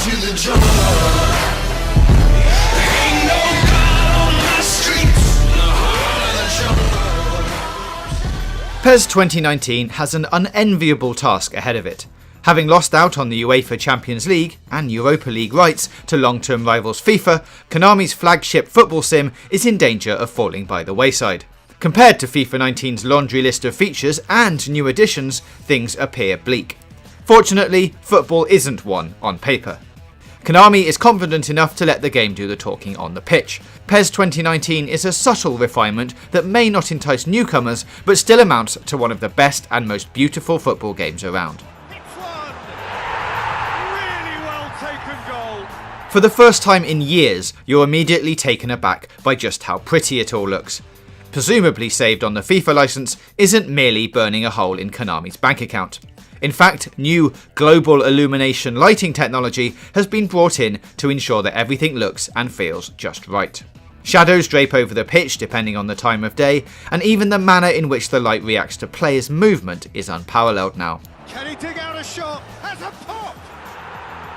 to the jungle. Ain't no God on my streets, in the heart of the jungle. PES 2019 has an unenviable task ahead of it. Having lost out on the UEFA Champions League and Europa League rights to long-term rivals FIFA, Konami's flagship football sim is in danger of falling by the wayside. Compared to FIFA 19's laundry list of features and new additions, things appear bleak. Fortunately, football isn't one on paper. Konami is confident enough to let the game do the talking on the pitch. PES 2019 is a subtle refinement that may not entice newcomers, but still amounts to one of the best and most beautiful football games around. For the first time in years, you're immediately taken aback by just how pretty it all looks. Presumably saved on the FIFA license isn't merely burning a hole in Konami's bank account. In fact, new global illumination lighting technology has been brought in to ensure that everything looks and feels just right. Shadows drape over the pitch depending on the time of day, and even the manner in which the light reacts to players' movement is unparalleled now. Can he dig out a shot? Has a pop!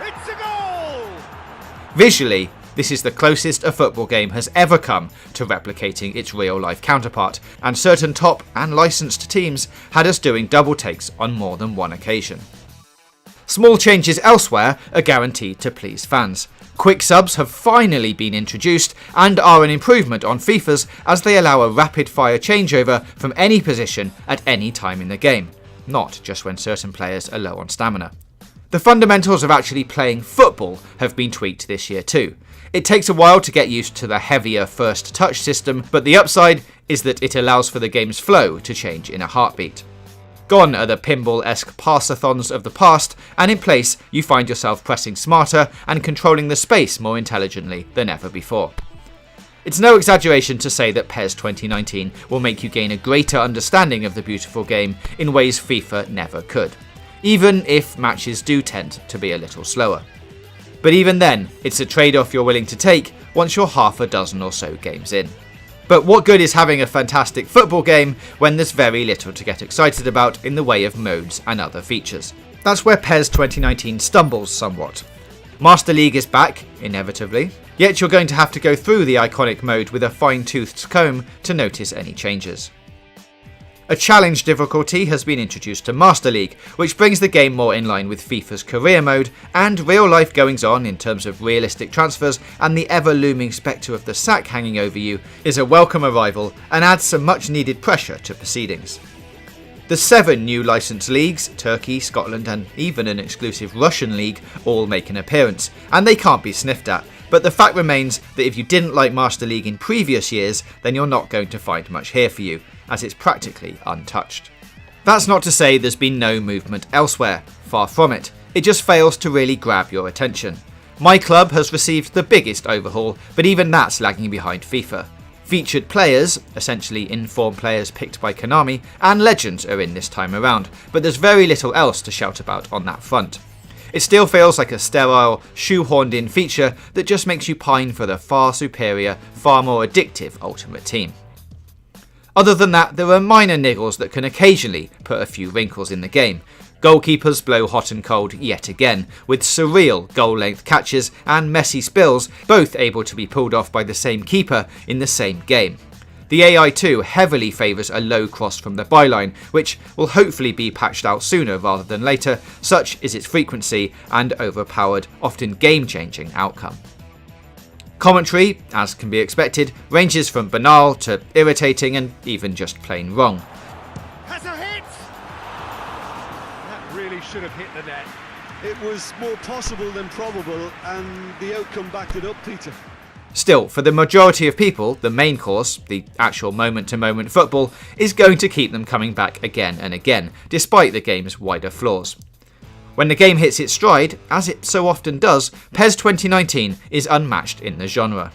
It's a goal! Visually, this is the closest a football game has ever come to replicating its real-life counterpart, and certain top and licensed teams had us doing double takes on more than one occasion. Small changes elsewhere are guaranteed to please fans. Quick subs have finally been introduced and are an improvement on FIFA's, as they allow a rapid-fire changeover from any position at any time in the game, not just when certain players are low on stamina. The fundamentals of actually playing football have been tweaked this year too. It takes a while to get used to the heavier first touch system, but the upside is that it allows for the game's flow to change in a heartbeat. Gone are the pinball-esque pass-a-thons of the past, and in place you find yourself pressing smarter and controlling the space more intelligently than ever before. It's no exaggeration to say that PES 2019 will make you gain a greater understanding of the beautiful game in ways FIFA never could, even if matches do tend to be a little slower. But even then, it's a trade-off you're willing to take once you're half a dozen or so games in. But what good is having a fantastic football game when there's very little to get excited about in the way of modes and other features? That's where PES 2019 stumbles somewhat. Master League is back, inevitably, yet you're going to have to go through the iconic mode with a fine-toothed comb to notice any changes. A challenge difficulty has been introduced to Master League, which brings the game more in line with FIFA's career mode, and real-life goings-on in terms of realistic transfers and the ever-looming spectre of the sack hanging over you is a welcome arrival and adds some much-needed pressure to proceedings. The 7 new licensed leagues, Turkey, Scotland and even an exclusive Russian league, all make an appearance, and they can't be sniffed at. But the fact remains that if you didn't like Master League in previous years, then you're not going to find much here for you, as it's practically untouched. That's not to say there's been no movement elsewhere, far from it. It just fails to really grab your attention. My club has received the biggest overhaul, but even that's lagging behind FIFA. Featured players, essentially informed players picked by Konami, and legends are in this time around, but there's very little else to shout about on that front. It still feels like a sterile, shoehorned-in feature that just makes you pine for the far superior, far more addictive Ultimate Team. Other than that, there are minor niggles that can occasionally put a few wrinkles in the game. Goalkeepers blow hot and cold yet again, with surreal goal-length catches and messy spills, both able to be pulled off by the same keeper in the same game. The AI too heavily favours a low cross from the byline, which will hopefully be patched out sooner rather than later, such is its frequency and overpowered, often game-changing outcome. Commentary, as can be expected, ranges from banal to irritating and even just plain wrong. Has a hit! That really should have hit the net. It was more possible than probable, and the outcome backed it up, Peter. Still, for the majority of people, the main course, the actual moment-to-moment football, is going to keep them coming back again and again, despite the game's wider flaws. When the game hits its stride, as it so often does, PES 2019 is unmatched in the genre.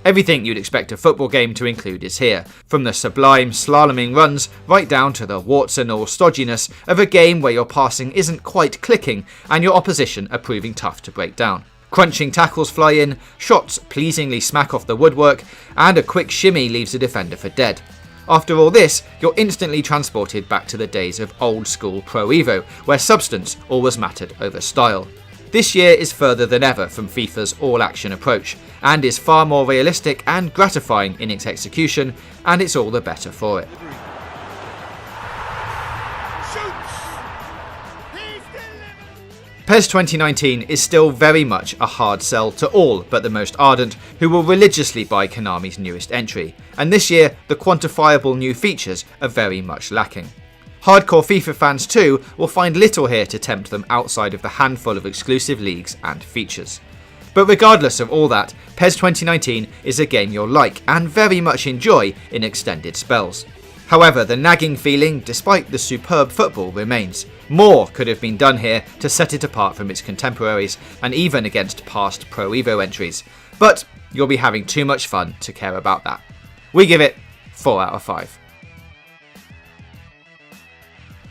Everything you'd expect a football game to include is here, from the sublime slaloming runs right down to the warts and all stodginess of a game where your passing isn't quite clicking and your opposition are proving tough to break down. Crunching tackles fly in, shots pleasingly smack off the woodwork, and a quick shimmy leaves a defender for dead. After all this, you're instantly transported back to the days of old school Pro Evo, where substance always mattered over style. This year is further than ever from FIFA's all-action approach, and is far more realistic and gratifying in its execution, and it's all the better for it. PES 2019 is still very much a hard sell to all but the most ardent, who will religiously buy Konami's newest entry, and this year the quantifiable new features are very much lacking. Hardcore FIFA fans too will find little here to tempt them outside of the handful of exclusive leagues and features. But regardless of all that, PES 2019 is a game you'll like and very much enjoy in extended spells. However, the nagging feeling, despite the superb football, remains. More could have been done here to set it apart from its contemporaries and even against past Pro Evo entries, but you'll be having too much fun to care about that. We give it 4 out of 5.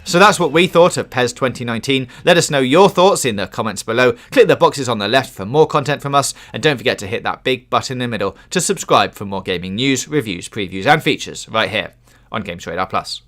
So that's what we thought of PES 2019. Let us know your thoughts in the comments below. Click the boxes on the left for more content from us, and don't forget to hit that big button in the middle to subscribe for more gaming news, reviews, previews and features right here on Games Radar Plus.